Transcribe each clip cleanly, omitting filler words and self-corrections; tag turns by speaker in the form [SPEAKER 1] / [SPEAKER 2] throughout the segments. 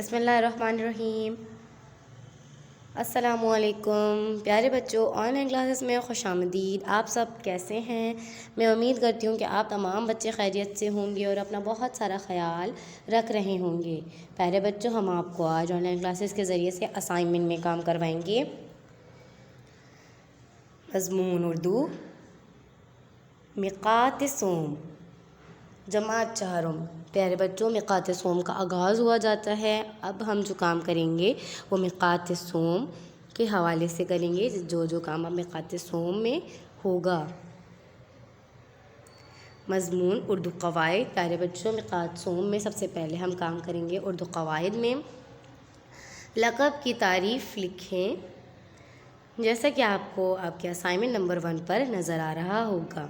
[SPEAKER 1] بسم اللہ الرحمن الرحیم۔ السلام علیکم پیارے بچوں، آن لائن کلاسز میں خوش آمدید۔ آپ سب کیسے ہیں؟ میں امید کرتی ہوں کہ آپ تمام بچے خیریت سے ہوں گے اور اپنا بہت سارا خیال رکھ رہے ہوں گے۔ پیارے بچوں، ہم آپ کو آج آن لائن کلاسز کے ذریعے سے اسائنمنٹ میں کام کروائیں گے۔ مضمون اردو، میقات صوم، جماعت چہارم۔ پیارے بچوں، میقات صوم کا آغاز ہوا جاتا ہے۔ اب ہم جو کام کریں گے وہ میقات صوم کے حوالے سے کریں گے، جو کام اب میقات صوم میں ہوگا۔ مضمون اردو قواعد۔ پیارے بچوں، میقات صوم میں سب سے پہلے ہم کام کریں گے اردو قواعد میں۔ لقب کی تعریف لکھیں، جیسا کہ آپ کو آپ کے اسائنمنٹ نمبر 1 پر نظر آ رہا ہوگا۔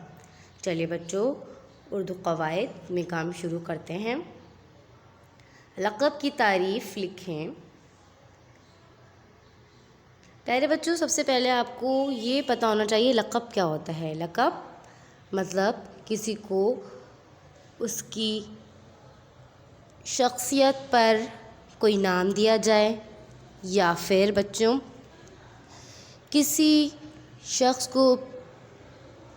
[SPEAKER 1] چلیے بچوں، اردو قواعد میں کام شروع کرتے ہیں۔ لقب کی تعریف لکھیں۔ پیارے بچوں، سب سے پہلے آپ کو یہ پتہ ہونا چاہیے لقب کیا ہوتا ہے۔ لقب مطلب کسی کو اس کی شخصیت پر کوئی نام دیا جائے، یا پھر بچوں کسی شخص کو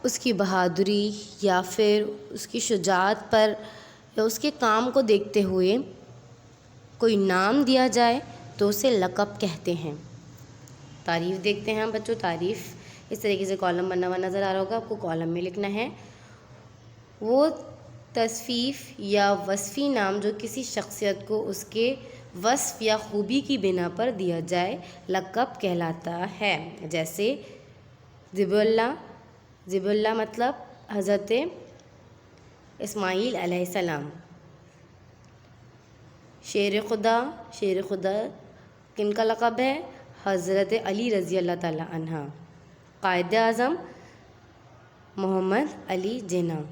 [SPEAKER 1] اس کی بہادری یا پھر اس کی شجاعت پر یا اس کے کام کو دیکھتے ہوئے کوئی نام دیا جائے تو اسے لقب کہتے ہیں۔ تعریف دیکھتے ہیں ہم بچوں۔ تعریف اس طریقے سے کالم بنا ہوا نظر آ رہا ہوگا، آپ کو کالم میں لکھنا ہے۔ وہ تصفیف یا وصفی نام جو کسی شخصیت کو اس کے وصف یا خوبی کی بنا پر دیا جائے لقب کہلاتا ہے۔ جیسے ذبیح اللہ۔ ذبیح اللہ مطلب حضرت اسماعیل علیہ السلام۔ شیر خدا۔ شیر خدا کن کا لقب ہے؟ حضرت علی رضی اللہ تعالی عنہ۔ قائد اعظم محمد علی جناح۔